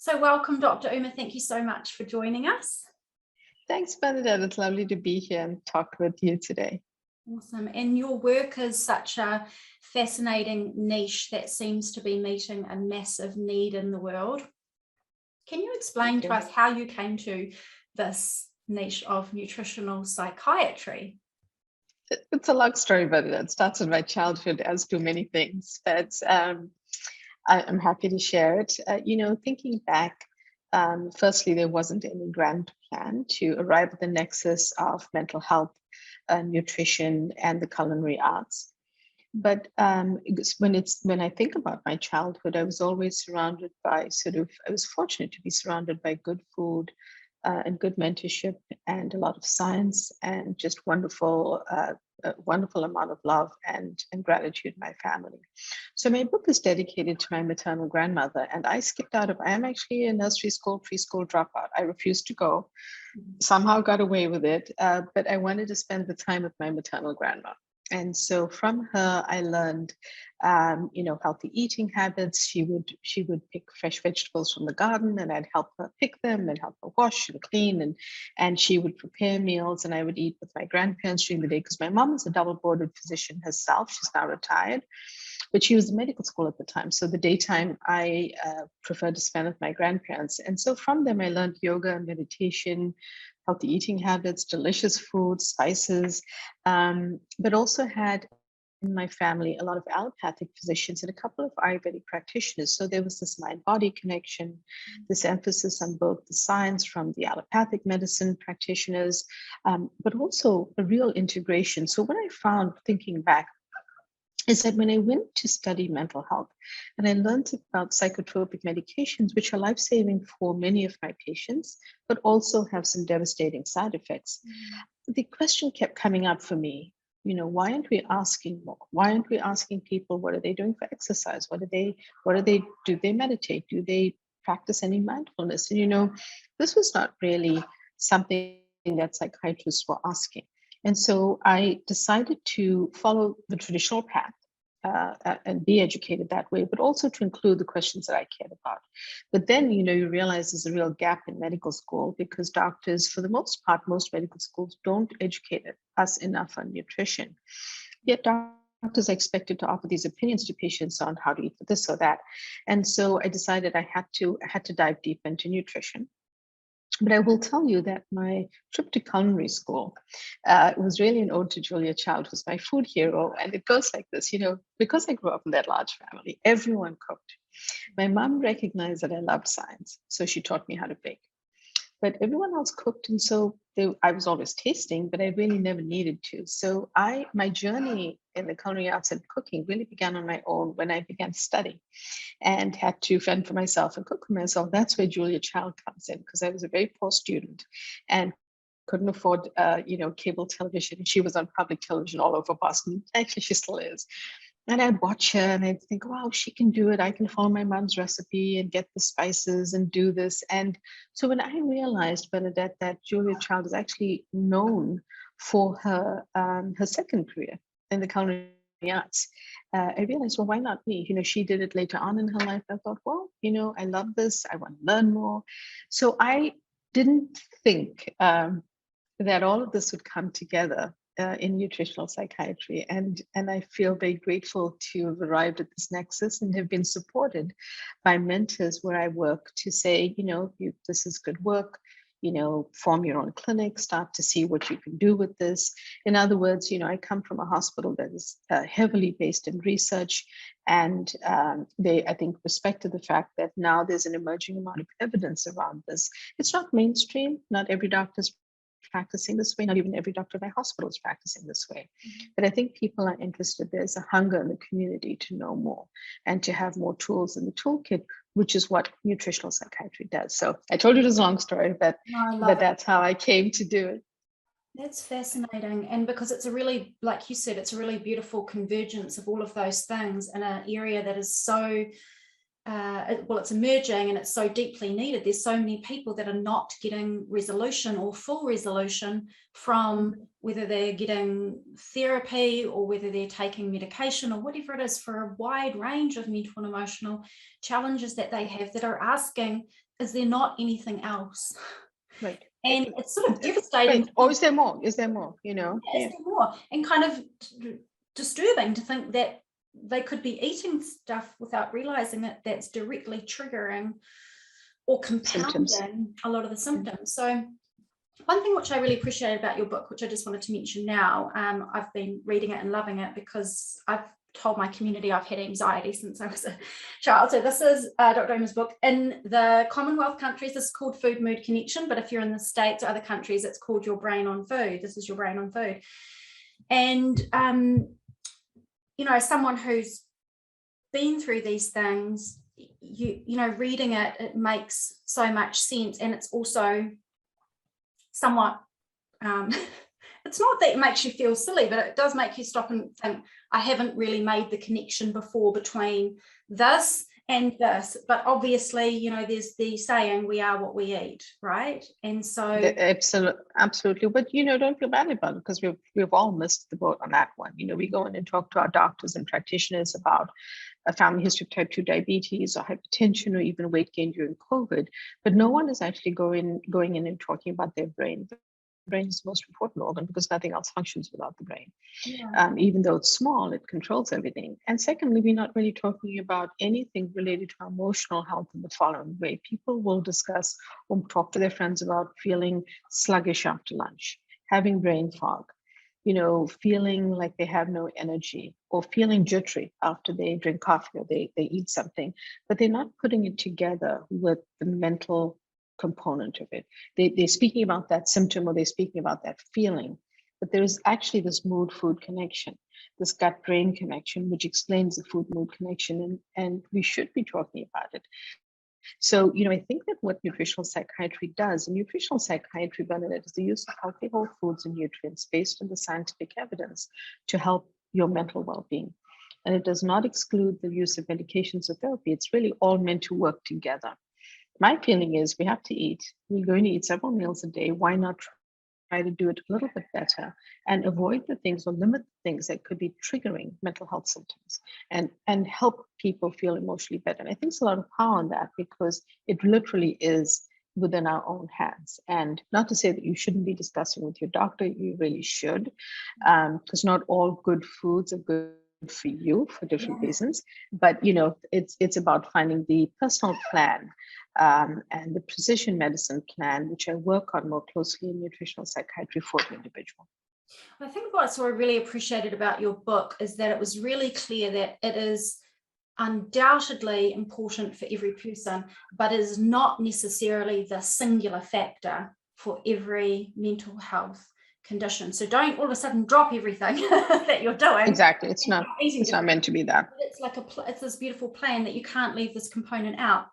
So welcome, Dr. Uma. Thank you so much for joining us. Thanks, Bernadette. It's lovely to be here and talk with you today. Awesome. And your work is such a fascinating niche that seems to be meeting a massive need in the world. Can you explain to us how you came to this niche of nutritional psychiatry? It's a long story, but it starts in my childhood, as do many things. But I'm happy to share it. Thinking back, firstly, there wasn't any grand plan to arrive at the nexus of mental health, nutrition, and the culinary arts. But when I think about my childhood, I was always surrounded by I was fortunate to be surrounded by good food and good mentorship and a lot of science and just wonderful amount of love and gratitude in my family. So my book is dedicated to my maternal grandmother, and I am actually a nursery school, preschool dropout. I refused to go, somehow got away with it, but I wanted to spend the time with my maternal grandma. And so from her, I learned, healthy eating habits. She would pick fresh vegetables from the garden, and I'd help her pick them and help her wash and clean, and she would prepare meals, and I would eat with my grandparents during the day because my mom is a double-boarded physician herself. She's now retired, but she was in medical school at the time. So the daytime I preferred to spend with my grandparents. And so from them, I learned yoga and meditation, healthy eating habits, delicious foods, spices, but also had in my family a lot of allopathic physicians and a couple of Ayurvedic practitioners. So there was this mind-body connection, this emphasis on both the science from the allopathic medicine practitioners, but also a real integration. So what I found thinking back is that when I went to study mental health and I learned about psychotropic medications, which are life-saving for many of my patients, but also have some devastating side effects, the question kept coming up for me, why aren't we asking more? Why aren't we asking people, what are they doing for exercise? Do they meditate? Do they practice any mindfulness? And, this was not really something that psychiatrists were asking. And so I decided to follow the traditional path and be educated that way, but also to include the questions that I cared about. But then, you realize there's a real gap in medical school because doctors, for the most part, most medical schools don't educate us enough on nutrition. Yet doctors are expected to offer these opinions to patients on how to eat this or that. And so I decided I had to dive deep into nutrition. But I will tell you that my trip to culinary school was really an ode to Julia Child, who's my food hero. And it goes like this, because I grew up in that large family, everyone cooked. My mom recognized that I loved science, so she taught me how to bake. But everyone else cooked, and so I was always tasting, but I really never needed to. So my journey in the culinary arts and cooking really began on my own when I began studying and had to fend for myself and cook for myself. That's where Julia Child comes in, because I was a very poor student and couldn't afford, cable television. She was on public television all over Boston. Actually, she still is. And I'd watch her and I'd think, wow, she can do it. I can follow my mom's recipe and get the spices and do this. And so when I realized, Bernadette, that Julia Child is actually known for her second career in the culinary arts, I realized, well, why not me? She did it later on in her life. I thought, well, I love this. I want to learn more. So I didn't think that all of this would come together in nutritional psychiatry. And I feel very grateful to have arrived at this nexus and have been supported by mentors where I work to say, this is good work, form your own clinic, start to see what you can do with this. In other words, I come from a hospital that is heavily based in research, and they, I think, respected the fact that now there's an emerging amount of evidence around this. It's not mainstream, not every doctor's practicing this way, not even every doctor in my hospital is practicing this way. But I think people are interested. There's a hunger in the community to know more and to have more tools in the toolkit, which is what nutritional psychiatry does. So I told you it was a long story, but that's how I came to do it. That's fascinating. And because it's a really, like you said, it's a really beautiful convergence of all of those things in an area that is so it's emerging and it's so deeply needed. There's so many people that are not getting resolution or full resolution from whether they're getting therapy or whether they're taking medication or whatever it is, for a wide range of mental and emotional challenges that they have, that are asking is there not anything else? Right. And it's sort of devastating. Right. Or is there more? Is there more? Is there more? And kind of disturbing to think that they could be eating stuff without realizing it, that's directly triggering or compounding symptoms. A lot of the symptoms. So one thing which I really appreciated about your book, which I just wanted to mention now, I've been reading it and loving it because I've told my community I've had anxiety since I was a child. So this is Dr. Omer's book. In the Commonwealth countries, this is called Food Mood Connection, but if you're in the States or other countries, it's called Your Brain on Food. This is Your Brain on Food. And, you know, someone who's been through these things, you know, reading it, it makes so much sense. And it's also somewhat, it's not that it makes you feel silly, but it does make you stop and think, I haven't really made the connection before between this and this. But obviously, you know, there's the saying, we are what we eat, right? And so absolutely. But, you know, don't feel bad about it, because we've all missed the boat on that one. You know, we go in and talk to our doctors and practitioners about a family history of type 2 diabetes or hypertension or even weight gain during COVID, but no one is actually going in and talking about their brain. The brain is the most important organ because nothing else functions without the brain. yeah. Even though it's small, it controls everything. And secondly, we're not really talking about anything related to our emotional health in the following way. People will discuss or talk to their friends about feeling sluggish after lunch, having brain fog, you know, feeling like they have no energy, or feeling jittery after they drink coffee or they eat something, but they're not putting it together with the mental component of it. They're speaking about that symptom, or they're speaking about that feeling, but there is actually this mood-food connection, this gut-brain connection, which explains the food-mood connection, and we should be talking about it. So, you know, I think that what nutritional psychiatry does, and nutritional psychiatry, Bernadette, is the use of healthy whole foods and nutrients based on the scientific evidence to help your mental well-being. And it does not exclude the use of medications or therapy. It's really all meant to work together. My feeling is we have to eat. We're going to eat several meals a day. Why not try to do it a little bit better and avoid the things or limit the things that could be triggering mental health symptoms, and help people feel emotionally better. And I think there's a lot of power in that, because it literally is within our own hands. And not to say that you shouldn't be discussing with your doctor, you really should, because not all good foods are good for you for different reasons. But, you know, it's about finding the personal plan and the precision medicine plan, which I work on more closely in nutritional psychiatry for the individual. I think what I really appreciated about your book is that it was really clear that it is undoubtedly important for every person, but is not necessarily the singular factor for every mental health condition. So don't all of a sudden drop everything that you're doing. Exactly. It's not meant to be that. It's like it's this beautiful plan that you can't leave this component out.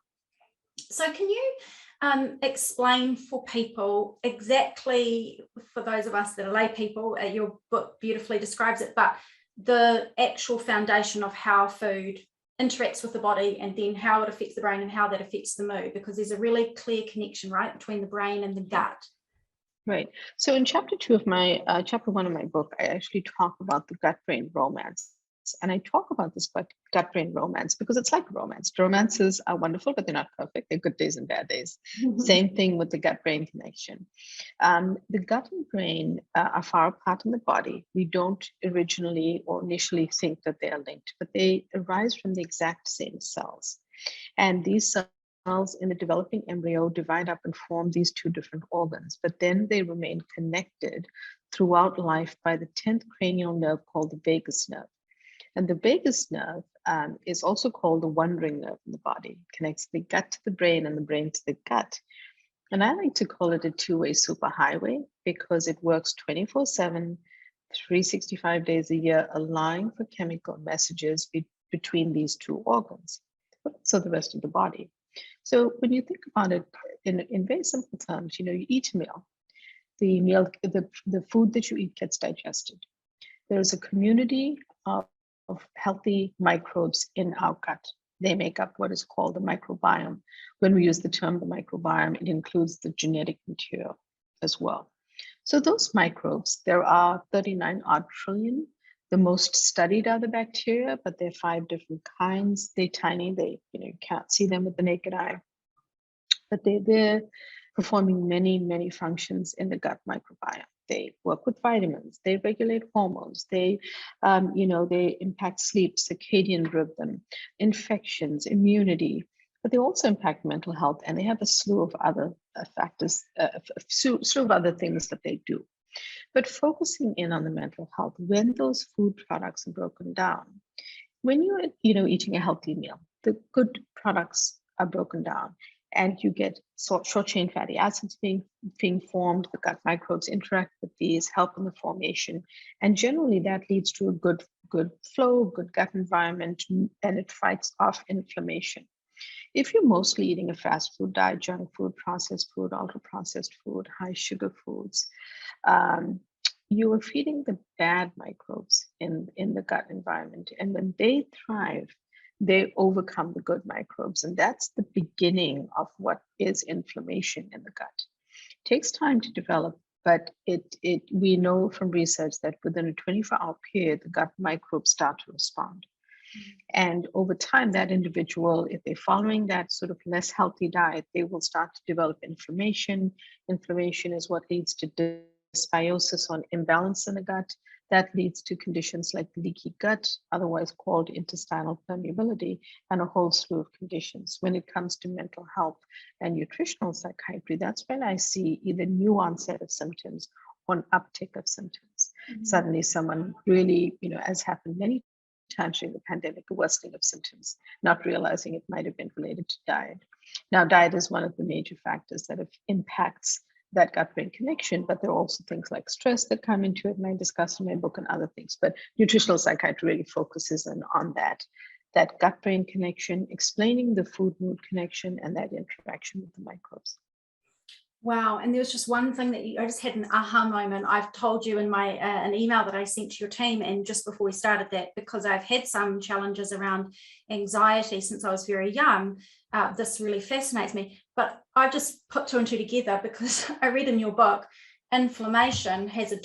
So can you explain for people exactly, for those of us that are lay people, your book beautifully describes it, but the actual foundation of how food interacts with the body, and then how it affects the brain and how that affects the mood, because there's a really clear connection, right, between the brain and the gut. Right. So in chapter 2 of my chapter 1 of my book, I actually talk about the gut-brain romance. And I talk about this gut-brain romance because it's like romance. Romances are wonderful, but they're not perfect. They're good days and bad days. Same thing with the gut-brain connection. The gut and brain are far apart in the body. We don't originally or initially think that they are linked, but they arise from the exact same cells. And these cells in the developing embryo divide up and form these two different organs, but then they remain connected throughout life by the 10th cranial nerve called the vagus nerve. And the vagus nerve is also called the wandering nerve in the body. It connects the gut to the brain and the brain to the gut. And I like to call it a two-way superhighway because it works 24/7, 365 days a year, allowing for chemical messages between these two organs, but also the rest of the body. So when you think about it in very simple terms, you know, you eat a meal. The food that you eat gets digested. There is a community of healthy microbes in our gut. They make up what is called the microbiome. When we use the term the microbiome, it includes the genetic material as well. So those microbes, there are 39 odd trillion. The most studied are the bacteria, but there are 5 different kinds. They're tiny. You can't see them with the naked eye. but they're performing many functions in the gut microbiome. They work with vitamins, they regulate hormones, they they impact sleep, circadian rhythm, infections, immunity, but they also impact mental health, and they have a slew of other factors, a slew of other things that they do. But focusing in on the mental health, when those food products are broken down, when you're eating a healthy meal, the good products are broken down, and you get short chain fatty acids being formed. The gut microbes interact with these, help in the formation, and generally that leads to a good flow, good gut environment, and it fights off inflammation. If you're mostly eating a fast food diet, junk food, processed food, ultra processed food, high sugar foods, you are feeding the bad microbes in the gut environment. And when they thrive, they overcome the good microbes. And that's the beginning of what is inflammation in the gut. It takes time to develop, but we know from research that within a 24-hour period, the gut microbes start to respond. And over time, that individual, if they're following that sort of less healthy diet, they will start to develop inflammation. Inflammation is what leads to dysbiosis or imbalance in the gut. That leads to conditions like leaky gut, otherwise called intestinal permeability, and a whole slew of conditions. When it comes to mental health and nutritional psychiatry, that's when I see either new onset of symptoms or an uptick of symptoms. Mm-hmm. Suddenly someone really, as happened many times during the pandemic, a worsening of symptoms, not realizing it might have been related to diet. Now, diet is one of the major factors that impacts that gut-brain connection, but there are also things like stress that come into it, and I discuss in my book, and other things. But nutritional psychiatry really focuses on that gut-brain connection, explaining the food-mood connection, and that interaction with the microbes. Wow. And there was just one thing that I just had an aha moment. I've told you in my an email that I sent to your team, and just before we started that, because I've had some challenges around anxiety since I was very young. This really fascinates me. But I've just put two and two together because I read in your book, inflammation there's a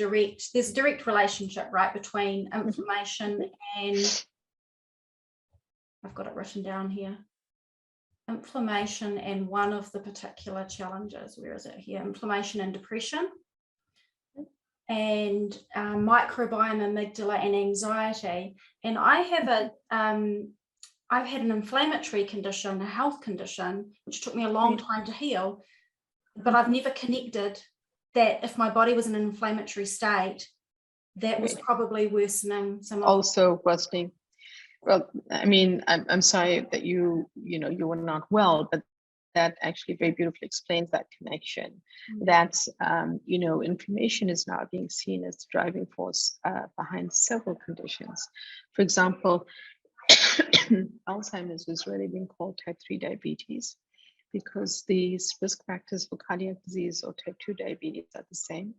direct relationship, right, between inflammation and, I've got it written down here, inflammation and one of the particular challenges. Where is it here? Inflammation and depression, and microbiome, amygdala, and anxiety. And I have I've had an inflammatory condition, a health condition, which took me a long time to heal, but I've never connected that if my body was in an inflammatory state, that was probably worsening some of also worsening. Well, I mean, I'm sorry that you were not well, but that actually very beautifully explains that connection. That's, inflammation is now being seen as the driving force behind several conditions. For example, Alzheimer's is really being called type 3 diabetes because these risk factors for cardiac disease or type 2 diabetes are the same.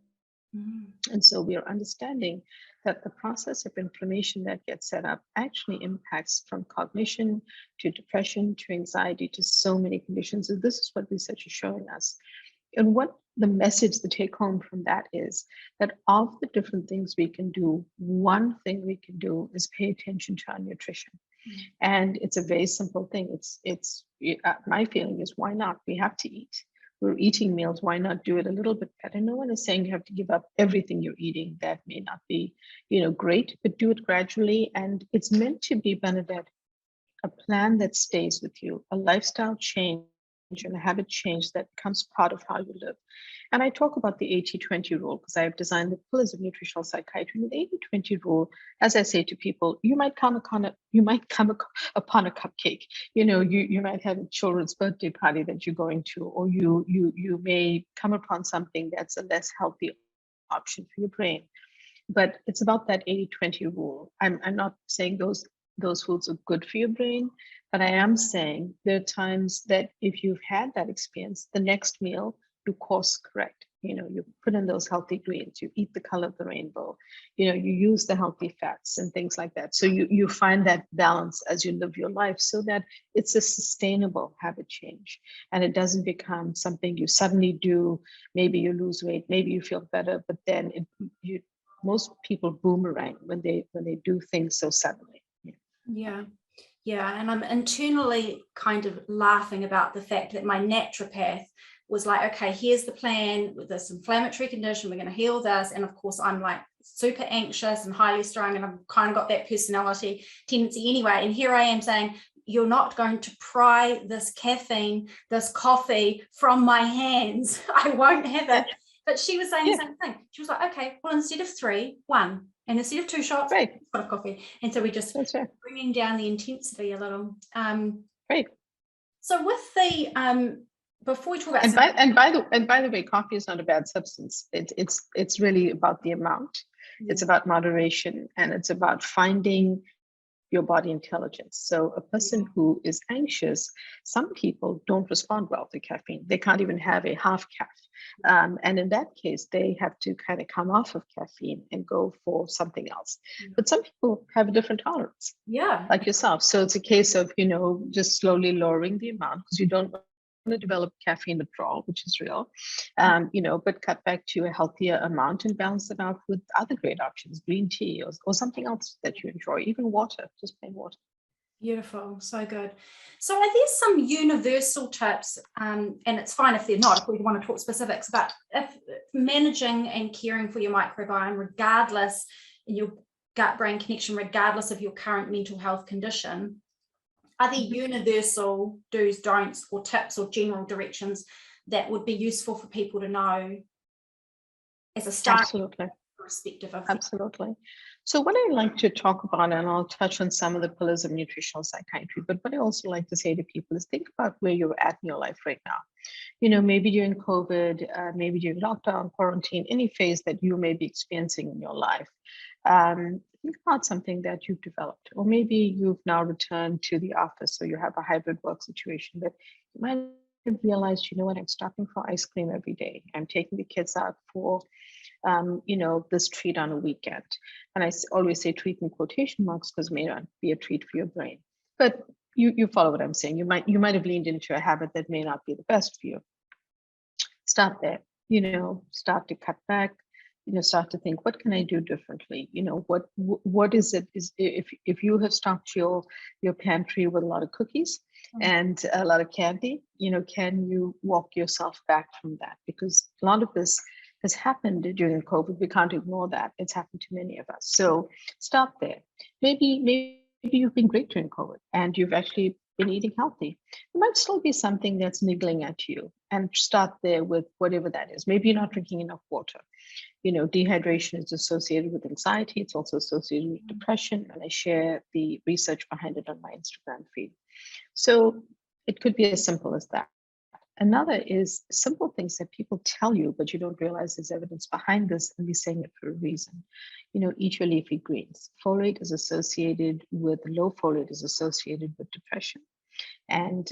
And so we are understanding that the process of inflammation that gets set up actually impacts from cognition to depression to anxiety to so many conditions. And this is what research is showing us. And what the message, the take home from that is that of the different things we can do, one thing we can do is pay attention to our nutrition. And it's a very simple thing. It's my feeling is, why not? We have to eat. We're eating meals. Why not do it a little bit better? No one is saying you have to give up everything you're eating. That may not be, great, but do it gradually. And it's meant to be, Bernadette, a plan that stays with you, a lifestyle change and a habit change that becomes part of how you live. And I talk about the 80-20 rule because I've designed the pillars of nutritional psychiatry. And the 80-20 rule, as I say to people, you might come upon a cupcake. You might have a children's birthday party that you're going to, or you may come upon something that's a less healthy option for your brain. But it's about that 80-20 rule. I'm not saying those foods are good for your brain, but I am saying there are times that if you've had that experience, the next meal, you course correct. You put in those healthy greens, you eat the color of the rainbow, you use the healthy fats and things like that. So you find that balance as you live your life so that it's a sustainable habit change. And it doesn't become something you suddenly do. Maybe you lose weight, maybe you feel better, but then most people boomerang when they do things so suddenly. Yeah. Yeah, and I'm internally kind of laughing about the fact that my naturopath was like, okay, here's the plan with this inflammatory condition, we're going to heal this. And of course, I'm like super anxious and highly strung, and I've kind of got that personality tendency anyway. And here I am saying, you're not going to pry this caffeine, this coffee from my hands. I won't have it. But she was saying the same thing. She was like, okay, well, instead of 3, 1. And instead of 2 shots, Right. a shot of coffee. And so we just bringing down the intensity a little. Right. So with the before we talk about and by the way, coffee is not a bad substance. It's really about the amount. It's about moderation, and it's about finding your body intelligence. So a person who is anxious, some people don't respond well to caffeine. They can't even have a half caff. And in that case, they have to kind of come off of caffeine and go for something else. But some people have a different tolerance, like yourself. So it's a case of, just slowly lowering the amount, because you don't want to develop caffeine withdrawal, which is real, but cut back to a healthier amount and balance it out with other great options, green tea or something else that you enjoy, even water, just plain water. Beautiful, so good. So are there some universal tips, and it's fine if they're not, if we want to talk specifics, but if managing and caring for your microbiome, regardless in your gut-brain connection, regardless of your current mental health condition, are there universal do's, don'ts, or tips or general directions that would be useful for people to know as a start? Absolutely. Perspective of Absolutely. So what I like to talk about, and I'll touch on some of the pillars of nutritional psychiatry, but what I also like to say to people is think about where you're at in your life right now. Maybe during COVID, maybe during lockdown, quarantine, any phase that you may be experiencing in your life. Think about something that you've developed, or maybe you've now returned to the office, so you have a hybrid work situation, but you might have realized, I'm stopping for ice cream every day. I'm taking the kids out for this treat on a weekend. And I always say treat in quotation marks, because it may not be a treat for your brain. But you follow what I'm saying. You might have leaned into a habit that may not be the best for you. Start there, start to cut back, start to think, what can I do differently? What is it, is if you have stocked your pantry with a lot of cookies and a lot of candy, can you walk yourself back from that? Because a lot of this has happened during COVID. We can't ignore that. It's happened to many of us. So start there. Maybe you've been great during COVID and you've actually been eating healthy. There might still be something that's niggling at you, and start there with whatever that is. Maybe you're not drinking enough water. Dehydration is associated with anxiety. It's also associated with depression. And I share the research behind it on my Instagram feed. So it could be as simple as that. Another is simple things that people tell you, but you don't realize there's evidence behind this, and we're saying it for a reason. Eat your leafy greens. Low folate is associated with depression. And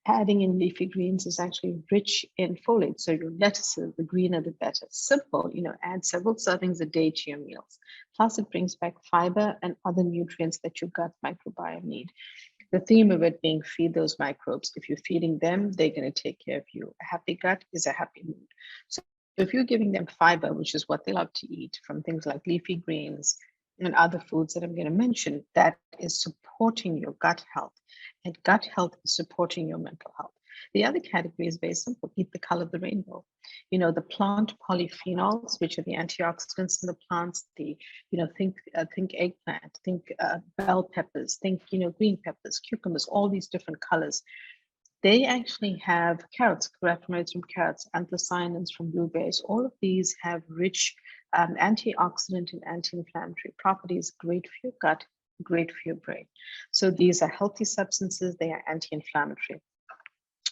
adding in leafy greens is actually rich in folate. So your lettuces, the greener the better. Simple, add several servings a day to your meals. Plus it brings back fiber and other nutrients that your gut microbiome need. The theme of it being feed those microbes. If you're feeding them, they're going to take care of you. A happy gut is a happy mood. So if you're giving them fiber, which is what they love to eat from things like leafy greens and other foods that I'm going to mention, that is supporting your gut health. And gut health is supporting your mental health. The other category is very simple. Eat the color of the rainbow. The plant polyphenols, which are the antioxidants in the plants, think eggplant, think bell peppers, think, green peppers, cucumbers, all these different colors. They actually have carrots, carotenoids from carrots, anthocyanins from blueberries. All of these have rich antioxidant and anti-inflammatory properties, great for your gut, great for your brain. So these are healthy substances. They are anti-inflammatory.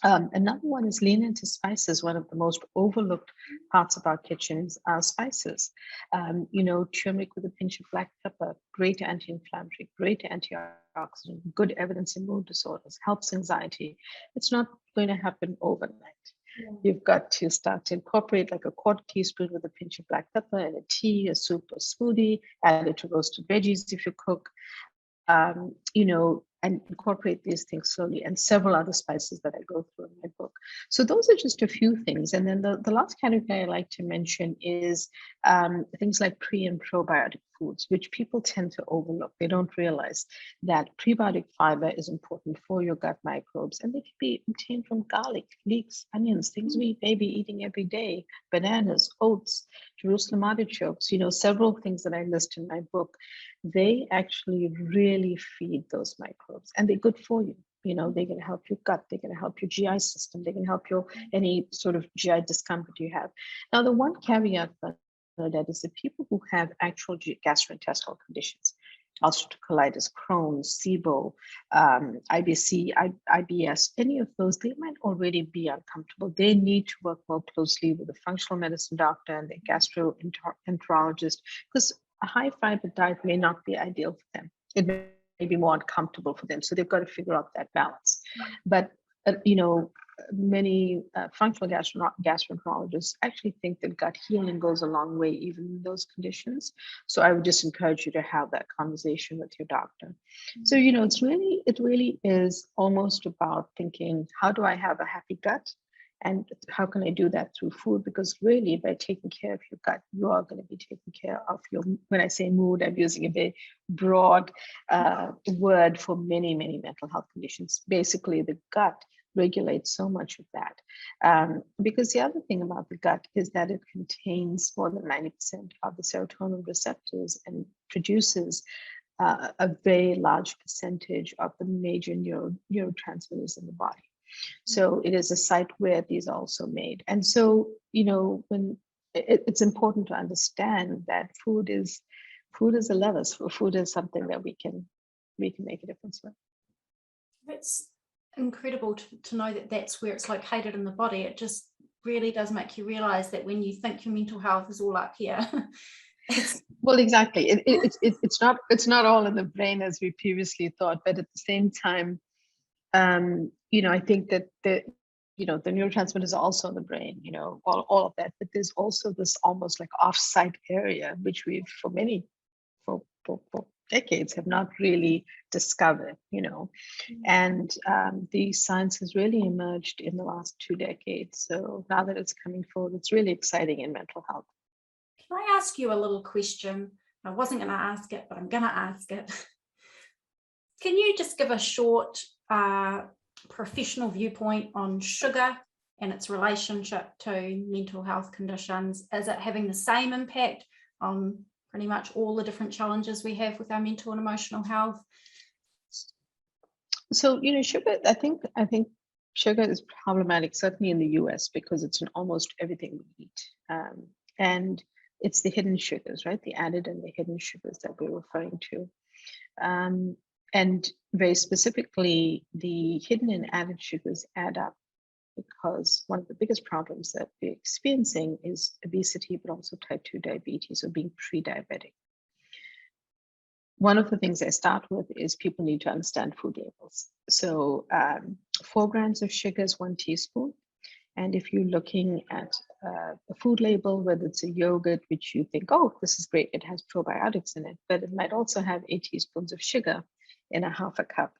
Another one is lean into spices. One of the most overlooked parts of our kitchens are spices. Turmeric with a pinch of black pepper, great anti-inflammatory, great antioxidant, good evidence in mood disorders, helps anxiety. It's not going to happen overnight. Yeah. You've got to start to incorporate like a quarter teaspoon with a pinch of black pepper in a tea, a soup, or smoothie, add it to roasted veggies if you cook. and incorporate these things slowly, and several other spices that I go through in my book. So those are just a few things. And then the last category I like to mention is things like pre and probiotic foods, which people tend to overlook. They don't realize that prebiotic fiber is important for your gut microbes, and they can be obtained from garlic, leeks, onions, things we may be eating every day, bananas, oats, Jerusalem artichokes, several things that I list in my book. They actually really feed those microbes, and they're good for you. They're going to help your gut, they're going to help your GI system, they can help your any sort of GI discomfort you have. Now, the one caveat that is the people who have actual gastrointestinal conditions, ulcerative colitis, Crohn's, SIBO, IBC, IBS, any of those, they might already be uncomfortable. They need to work more closely with a functional medicine doctor and their gastroenterologist, because a high fiber diet may not be ideal for them. It may be more uncomfortable for them. So they've got to figure out that balance. But, many functional gastroenterologists actually think that gut healing goes a long way, even in those conditions. So I would just encourage you to have that conversation with your doctor. So, it really is almost about thinking, how do I have a happy gut? And how can I do that through food? Because really, by taking care of your gut, you are going to be taking care of your, when I say mood, I'm using a very broad word for many, many mental health conditions. Basically, the gut regulates so much of that. Because the other thing about the gut is that it contains more than 90% of the serotonin receptors and produces a very large percentage of the major neurotransmitters in the body. So it is a site where these are also made. And so, when it's important to understand that food is a lever. So food is something that we can make a difference with. It's incredible to know that that's where it's located in the body. It just really does make you realize that when you think your mental health is all up here. Well, exactly. It's not all in the brain as we previously thought, but at the same time, I think that the neurotransmitters are also in the brain, all of that. But there's also this almost like off-site area, which we've for decades have not really discovered, and the science has really emerged in the last 2 decades. So now that it's coming forward, it's really exciting in mental health. Can I ask you a little question? I wasn't going to ask it, but I'm going to ask it. Can you just give a short professional viewpoint on sugar and its relationship to mental health conditions? Is it having the same impact on pretty much all the different challenges we have with our mental and emotional health? So, sugar, I think sugar is problematic, certainly in the US, because it's in almost everything we eat. And it's the hidden sugars, right? The added and the hidden sugars that we're referring to. And very specifically, the hidden and added sugars add up, because one of the biggest problems that we're experiencing is obesity, but also type 2 diabetes, or being pre-diabetic. One of the things I start with is people need to understand food labels. So 4 grams of sugar is 1 teaspoon. And if you're looking at a food label, whether it's a yogurt, which you think, oh, this is great, it has probiotics in it, but it might also have 8 teaspoons of sugar in a half a cup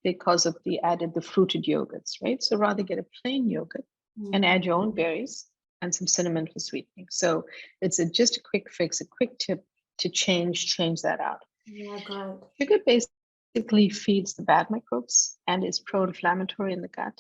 because of the fruited yogurts, right? So rather get a plain yogurt and add your own berries and some cinnamon for sweetening. So it's just a quick fix, a quick tip to change that out. Yeah, good. Sugar basically feeds the bad microbes and is pro-inflammatory in the gut.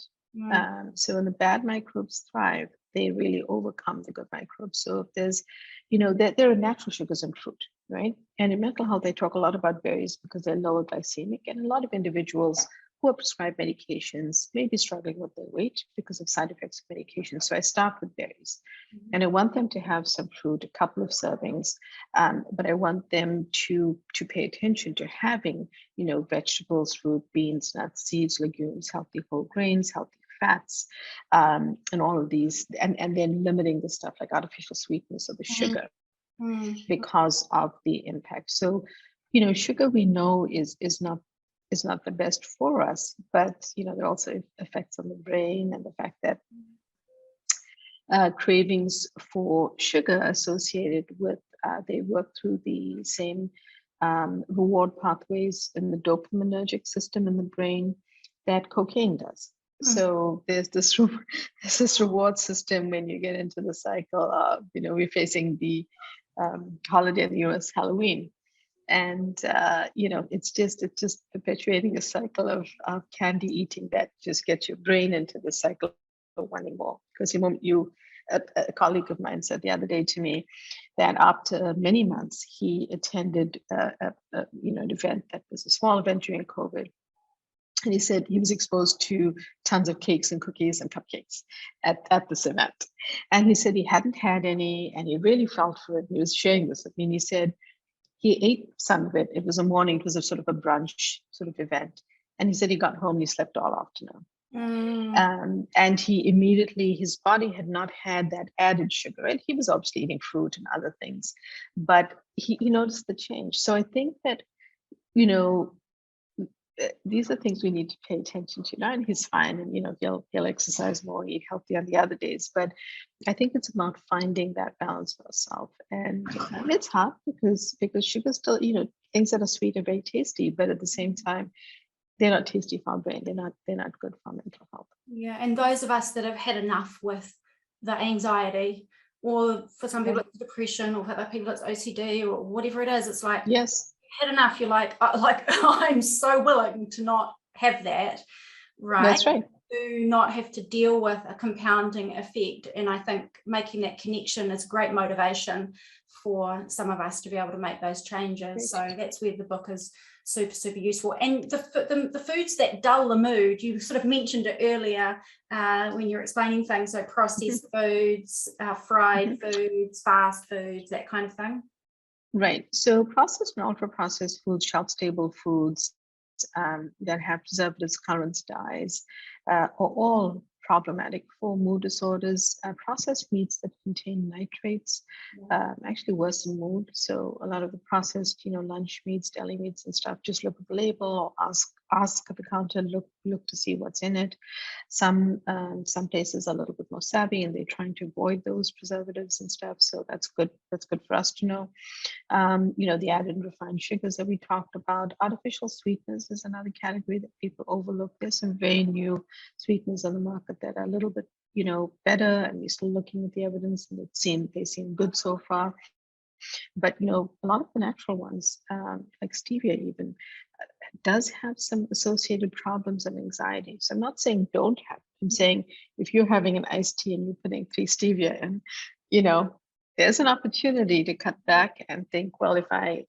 So when the bad microbes thrive, they really overcome the good microbes. So if there's, there are natural sugars in fruit, right? And in mental health, they talk a lot about berries because they're lower glycemic, and a lot of individuals who are prescribed medications may be struggling with their weight because of side effects of medication. So I start with berries, and I want them to have some fruit, a couple of servings, but I want them to pay attention to having, vegetables, fruit, beans, nuts, seeds, legumes, healthy whole grains, healthy fats, and all of these, and then limiting the stuff like artificial sweetness or the sugar because of the impact. So, sugar we know is not the best for us, but there are also effects on the brain, and the fact that cravings for sugar associated with they work through the same reward pathways in the dopaminergic system in the brain that cocaine does. So there's this reward system when you get into the cycle of, we're facing the holiday in the US, Halloween. And it's just perpetuating a cycle of candy eating that just gets your brain into the cycle of wanting more. Because a colleague of mine said the other day to me that after many months he attended an event that was a small event during COVID. And he said he was exposed to tons of cakes and cookies and cupcakes at this event. And he said he hadn't had any, and he really felt for it. He was sharing this with me. And he said he ate some of it. It was a morning, it was a sort of a brunch sort of event. And he said he got home, he slept all afternoon. And he immediately, his body had not had that added sugar, right? He was obviously eating fruit and other things, but he noticed the change. So I think that, these are things we need to pay attention to now. And he's fine, and he'll exercise more, eat healthy on the other days. But I think it's about finding that balance for ourselves, and it's hard because sugar still, things that are sweet are very tasty, but at the same time, they're not tasty for our brain. They're not good for mental health. Yeah, and those of us that have had enough with the anxiety, or for some people it's depression, or for other people it's OCD, or whatever it is, it's like, yes, had enough. You're like I'm so willing to not have that, right? That's right. Do not have to deal with a compounding effect. And I think making that connection is great motivation for some of us to be able to make those changes. So that's where the book is super, super useful. And the foods that dull the mood, you sort of mentioned it earlier when you're explaining things, so processed foods, fried foods, fast foods, that kind of thing. Right. So processed and ultra-processed foods, shelf-stable foods that have preservatives, colorants, dyes, are all problematic for mood disorders. Processed meats that contain nitrates actually worsen mood. So a lot of the processed, lunch meats, deli meats and stuff, just look at the label or ask at the counter, look to see what's in it. Some places are a little bit more savvy and they're trying to avoid those preservatives and stuff. So that's good. That's good for us to know. The added and refined sugars that we talked about. Artificial sweeteners is another category that people overlook. There's some very new sweeteners on the market that are a little bit, better, and we're still looking at the evidence, and they seem good so far. But a lot of the natural ones, like stevia even, does have some associated problems and anxiety. So I'm not saying don't have it. I'm saying if you're having an iced tea and you're putting 3 stevia in, there's an opportunity to cut back and think, well, if I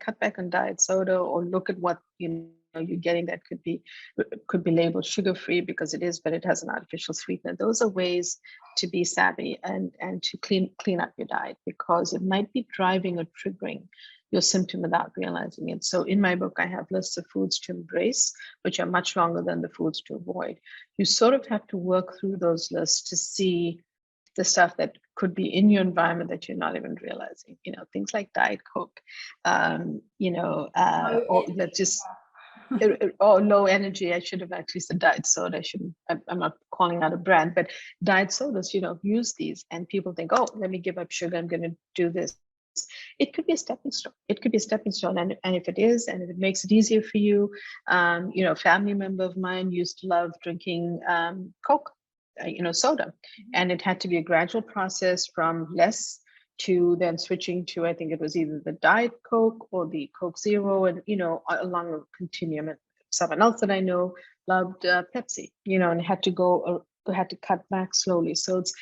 cut back on diet soda, or look at what you're getting that could be labeled sugar-free because it is, but it has an artificial sweetener. Those are ways to be savvy and to clean up your diet, because it might be driving or triggering your symptom without realizing it. So in my book, I have lists of foods to embrace, which are much longer than the foods to avoid. You sort of have to work through those lists to see the stuff that could be in your environment that you're not even realizing. Things like Diet Coke, or that just or low energy. I should have actually said diet soda. I'm not calling out a brand, but diet sodas, use these, and people think, oh, let me give up sugar, I'm going to do this. It could be a stepping stone. And if it is, and if it makes it easier for you, a family member of mine used to love drinking Coke, soda, and it had to be a gradual process from less to then switching to, I think it was either the Diet Coke or the Coke Zero, and along a continuum. And someone else that I know loved Pepsi, and had to cut back slowly. So it's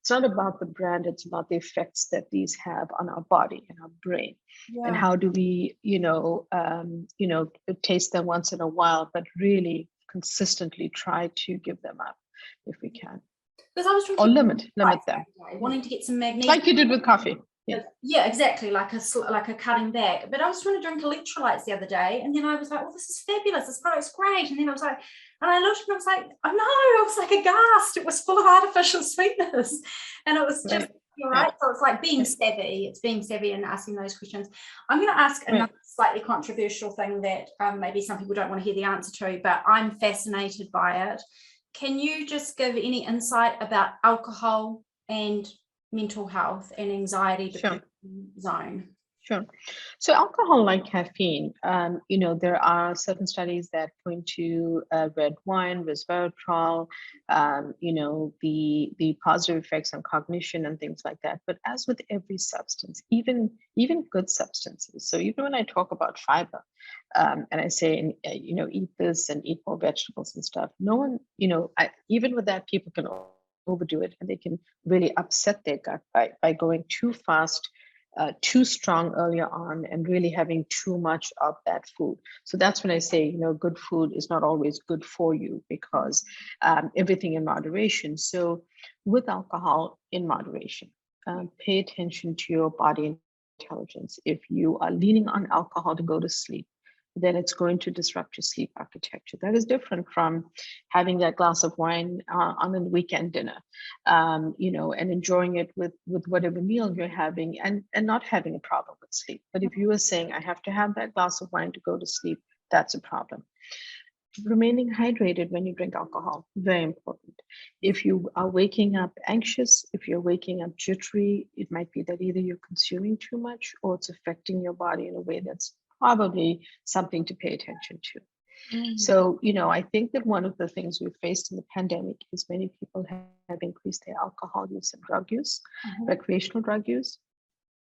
not about the brand; it's about the effects that these have on our body and our brain, and how do we, taste them once in a while, but really consistently try to give them up if we can. Because I was trying to limit them, wanting to get some magnesium, like you did with coffee. Yeah, exactly, like a cutting back. But I was trying to drink electrolytes the other day, and then I was like, "Oh, this is fabulous! This product's great!" And then I was like, and I looked, and I was like, "Oh no!" I was like aghast. It was full of artificial sweetness, and it was just right. So it's like being savvy. It's being savvy and asking those questions. I'm going to ask another slightly controversial thing that maybe some people don't want to hear the answer to, but I'm fascinated by it. Can you just give any insight about alcohol and mental health and anxiety zone? Sure. So alcohol, like caffeine, there are certain studies that point to red wine, resveratrol, the positive effects on cognition and things like that. But as with every substance, even good substances. So even when I talk about fiber, and I say, eat this and eat more vegetables and stuff, no one, even with that, people can overdo it, and they can really upset their gut by going too fast, too strong earlier on, and really having too much of that food. So that's when I say, good food is not always good for you, because everything in moderation. So with alcohol, in moderation, pay attention to your body intelligence. If you are leaning on alcohol to go to sleep, then it's going to disrupt your sleep architecture. That is different from having that glass of wine on a weekend dinner, and enjoying it with whatever meal you're having, and not having a problem with sleep. But if you are saying, I have to have that glass of wine to go to sleep, that's a problem. Remaining hydrated when you drink alcohol, very important. If you are waking up anxious, if you're waking up jittery, it might be that either you're consuming too much, or it's affecting your body in a way that's probably something to pay attention to. So, I think that one of the things we've faced in the pandemic is many people have increased their alcohol use and drug use, recreational drug use,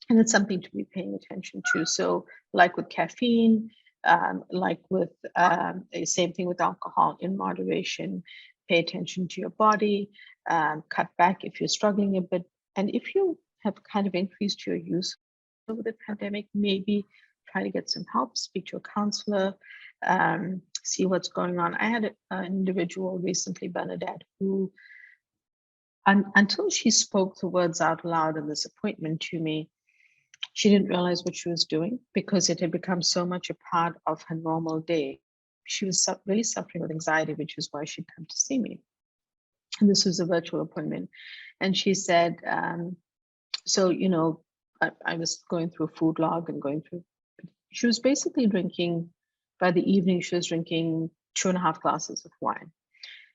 and it's something to be paying attention to. So, like with caffeine, like with same thing with alcohol, in moderation, pay attention to your body, cut back if you're struggling a bit. And if you have kind of increased your use over the pandemic, maybe try to get some help, speak to a counselor, see what's going on. I had an individual recently, Bernadette, who until she spoke the words out loud in this appointment to me, she didn't realize what she was doing, because it had become so much a part of her normal day. She was really suffering with anxiety, which is why she'd come to see me. And this was a virtual appointment. And she said, so, I was going through a food log and she was basically drinking, by the evening, she was drinking 2.5 glasses of wine.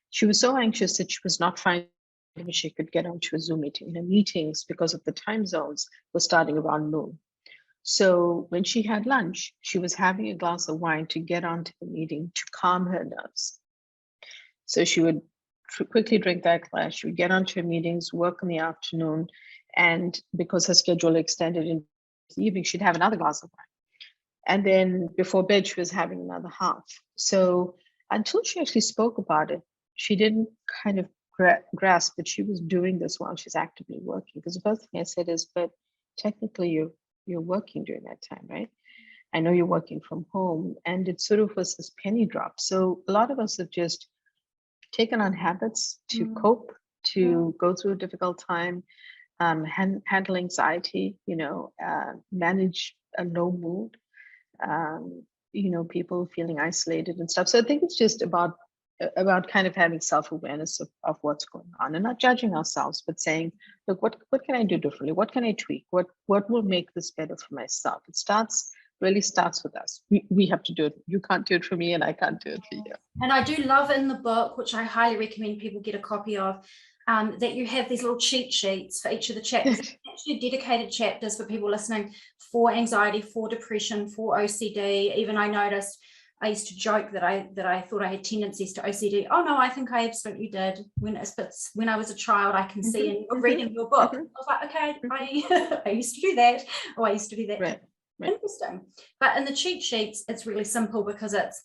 She was so anxious that she was not finding if she could get onto a Zoom meeting. Her meetings, because of the time zones, were starting around noon. So when she had lunch, she was having a glass of wine to get onto the meeting, to calm her nerves. So she would quickly drink that glass. She would get onto her meetings, work in the afternoon, and because her schedule extended into the evening, she'd have another glass of wine. And then before bed, she was having another half. So until she actually spoke about it, she didn't kind of grasp that she was doing this while she's actively working. Because the first thing I said is, but technically you're working during that time, right? I know you're working from home. And it sort of was this penny drop. So a lot of us have just taken on habits to cope, to go through a difficult time, handle anxiety, manage a low mood, people feeling isolated and stuff. So I think it's just about kind of having self-awareness of what's going on, and not judging ourselves, but saying, look, what can I do differently? What can I tweak? What will make this better for myself? It really starts with us. We have to do it. You can't do it for me, and I can't do it for you. And I do love in the book, which I highly recommend people get a copy of, that you have these little cheat sheets for each of the chapters. Actually dedicated chapters for people listening, for anxiety, for depression, for OCD. Even I noticed, I used to joke that I thought I had tendencies to OCD. Oh no, I think I absolutely did. When I was a child, I can see in reading your book. I was like, okay, I used to do that. Oh, I used to do that. Right. Interesting. But in the cheat sheets, it's really simple, because it's,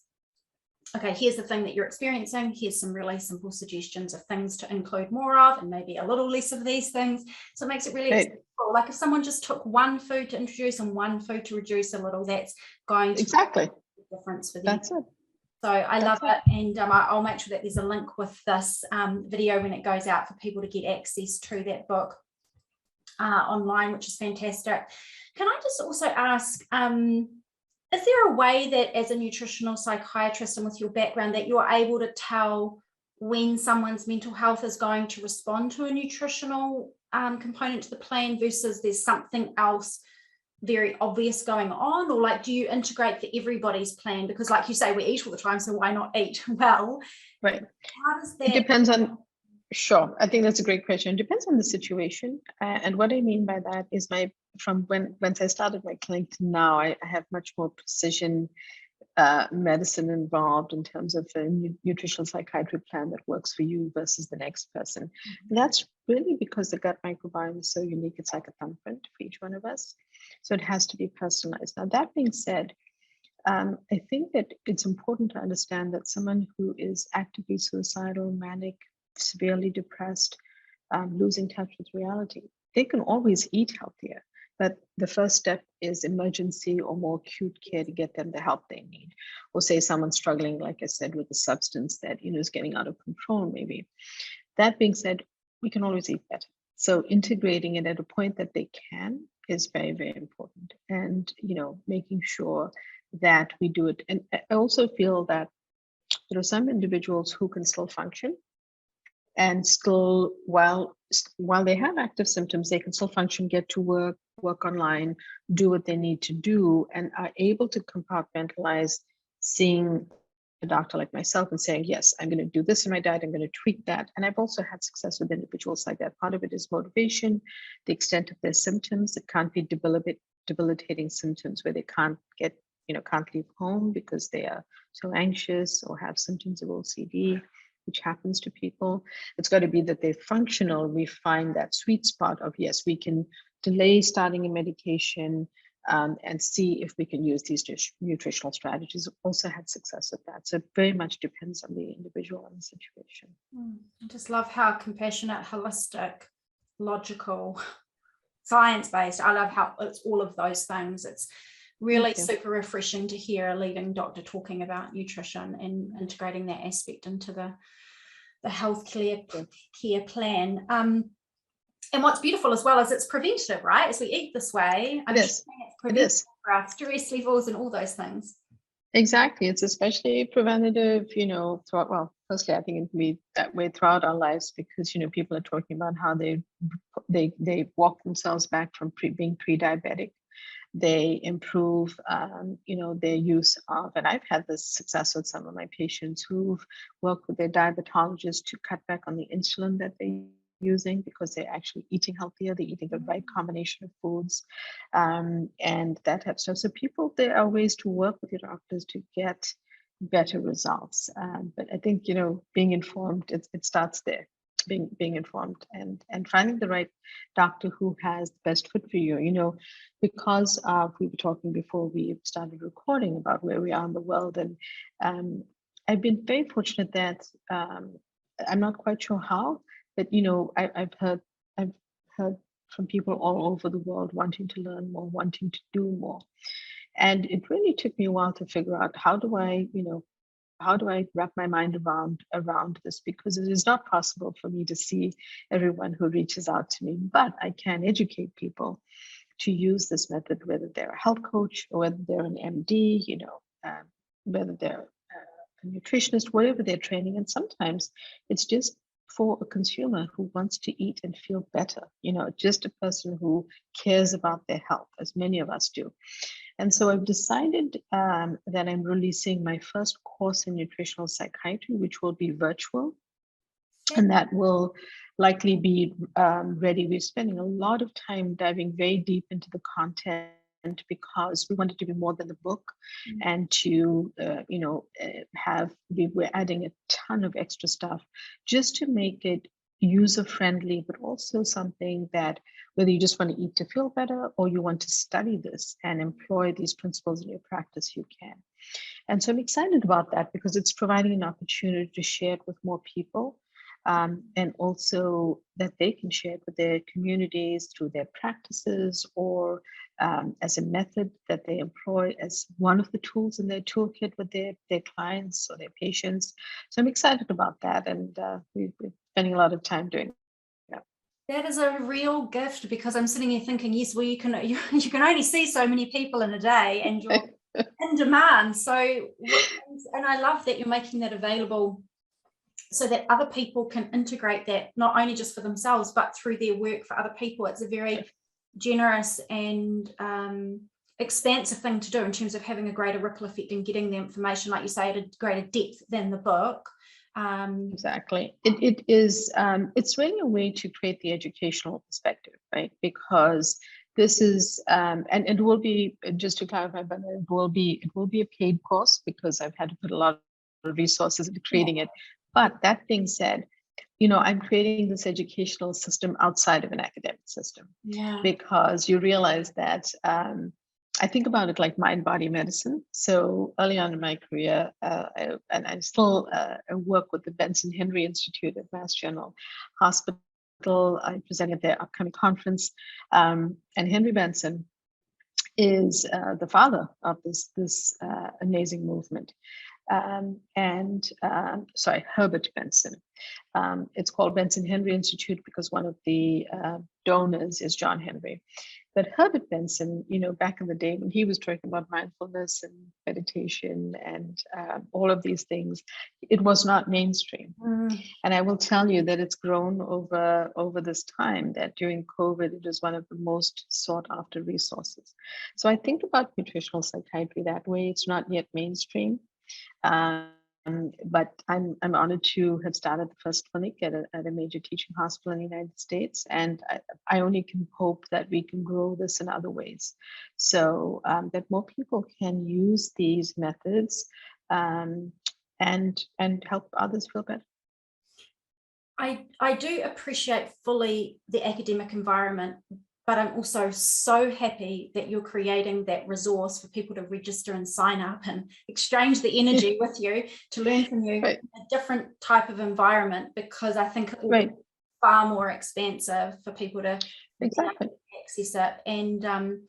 okay, here's the thing that you're experiencing. Here's some really simple suggestions of things to include more of, and maybe a little less of these things. So it makes it really accessible. Like if someone just took one food to introduce and one food to reduce a little, that's going to exactly make a difference for them. That's it. So I love it. And I'll make sure that there's a link with this video when it goes out for people to get access to that book online, which is fantastic. Can I just also ask, is there a way that as a nutritional psychiatrist and with your background that you're able to tell when someone's mental health is going to respond to a nutritional component to the plan versus there's something else very obvious going on? Or like, do you integrate for everybody's plan? Because like you say, we eat all the time, so why not eat well? Right. How does that... It depends on Sure. I think that's a great question. It depends on the situation. And what I mean by that is from once I started my clinic to now, I have much more precision medicine involved in terms of a nutritional psychiatry plan that works for you versus the next person. And that's really because the gut microbiome is so unique. It's like a thumbprint for each one of us. So it has to be personalized. Now, that being said, I think that it's important to understand that someone who is actively suicidal, manic, severely depressed, losing touch with reality, they can always eat healthier. But the first step is emergency or more acute care to get them the help they need. Or say someone's struggling, like I said, with a substance that is getting out of control, maybe. That being said, we can always eat better. So integrating it at a point that they can is very, very important. And making sure that we do it. And I also feel that there are some individuals who can still function and still, while they have active symptoms, they can still function, get to work online, do what they need to do, and are able to compartmentalize seeing a doctor like myself and saying, yes, I'm going to do this in my diet, I'm going to tweak that. And I've also had success with individuals like that. Part of it is motivation, the extent of their symptoms. It can't be debilitating symptoms where they can't leave home because they are so anxious or have symptoms of OCD, which happens to people. It's got to be that they're functional. We find that sweet spot of, yes, we can delay starting a medication and see if we can use these nutritional strategies. Also had success with that. So it very much depends on the individual and the situation. I just love how compassionate, holistic, logical, science-based. I love how it's all of those things. It's really super refreshing to hear a leading doctor talking about nutrition and integrating that aspect into the healthcare care plan. And what's beautiful as well is it's preventative, right? As we eat this way, it's preventative for our stress levels and all those things. Exactly. It's especially preventative, throughout, well, firstly, I think it can be that way throughout our lives because, people are talking about how they walk themselves back from being pre-diabetic. They improve, their use of, and I've had this success with some of my patients who've worked with their diabetologist to cut back on the insulin that they're using because they're actually eating healthier, they're eating the right combination of foods, and that type of stuff. So there are ways to work with your doctors to get better results. But I think, being informed, it starts there. Being informed and finding the right doctor who has the best fit for you, because we were talking before we started recording about where we are in the world. And I've been very fortunate that I'm not quite sure how, but, I've heard from people all over the world wanting to learn more, wanting to do more. And it really took me a while to figure out how do I wrap my mind around this, because it is not possible for me to see everyone who reaches out to me, but I can educate people to use this method, whether they're a health coach or whether they're an MD, whether they're a nutritionist, whatever their training. And sometimes it's just for a consumer who wants to eat and feel better, just a person who cares about their health, as many of us do. And so I've decided that I'm releasing my first course in nutritional psychiatry, which will be virtual. And that will likely be ready. We're spending a lot of time diving very deep into the content because we want it to be more than the book, and to we're adding a ton of extra stuff just to make it user-friendly, but also something that whether you just want to eat to feel better or you want to study this and employ these principles in your practice, you can. And so I'm excited about that because it's providing an opportunity to share it with more people, and also that they can share it with their communities through their practices or as a method that they employ as one of the tools in their toolkit with their clients or their patients. So I'm excited about that, and we've been spending a lot of time doing that. That is a real gift, because I'm sitting here thinking, yes, well, you can only see so many people in a day, and you're in demand. So, and I love that you're making that available so that other people can integrate that, not only just for themselves, but through their work for other people. It's a very generous and expansive thing to do in terms of having a greater ripple effect and getting the information, like you say, at a greater depth than the book. Exactly. It is, it's really a way to create the educational perspective, right? Because this is, and it will be, just to clarify, but it will be a paid course because I've had to put a lot of resources into creating it. But that being said, I'm creating this educational system outside of an academic system, because you realize that, I think about it like mind-body medicine. So early on in my career, I still work with the Benson Henry Institute at Mass General Hospital. I presented their upcoming conference, and Henry Benson is the father of this amazing movement. Herbert Benson. It's called Benson Henry Institute because one of the donors is John Henry. But Herbert Benson, back in the day when he was talking about mindfulness and meditation and all of these things, it was not mainstream. And I will tell you that it's grown over this time, that during COVID, it is one of the most sought after resources. So I think about nutritional psychiatry that way. It's not yet mainstream. But I'm honored to have started the first clinic at a major teaching hospital in the United States, and I only can hope that we can grow this in other ways, so that more people can use these methods and help others feel better. I do appreciate fully the academic environment, but I'm also so happy that you're creating that resource for people to register and sign up and exchange the energy with you to learn from you in a different type of environment, because I think it will be far more expensive for people to access it. And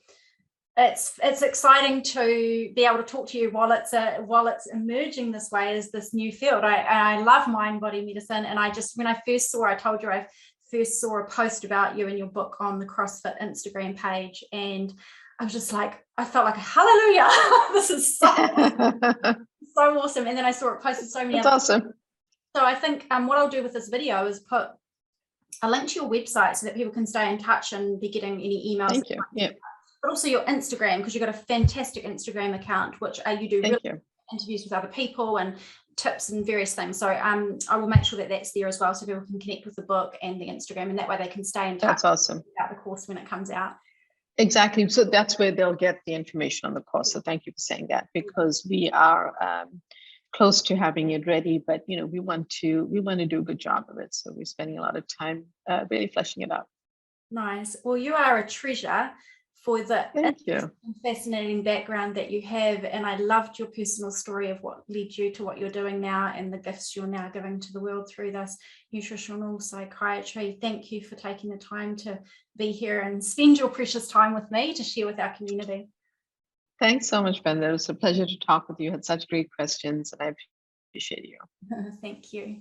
it's exciting to be able to talk to you while it's emerging this way as this new field. I love mind body medicine, and when I first saw, I told you I first saw a post about you in your book on the CrossFit Instagram page, and I was just like, I felt like hallelujah. This is so awesome. And then I saw it posted so many. That's awesome. So I think what I'll do with this video is put a link to your website so that people can stay in touch and be getting any emails. Thank you. Yeah. But also your Instagram, because you've got a fantastic Instagram account, which you do interviews with other people and tips and various things. So I will make sure that that's there as well, so people can connect with the book and the Instagram, and that way they can stay in touch. That's awesome. About the course when it comes out. Exactly. So that's where they'll get the information on the course. So thank you for saying that, because we are close to having it ready, but we want to do a good job of it. So we're spending a lot of time really fleshing it out. Nice. Well, you are a treasure for the fascinating background that you have, and I loved your personal story of what led you to what you're doing now and the gifts you're now giving to the world through this nutritional psychiatry. Thank you for taking the time to be here and spend your precious time with me to share with our community. Thanks so much, Brenda. It was a pleasure to talk with you. You had such great questions, and I appreciate you. Thank you.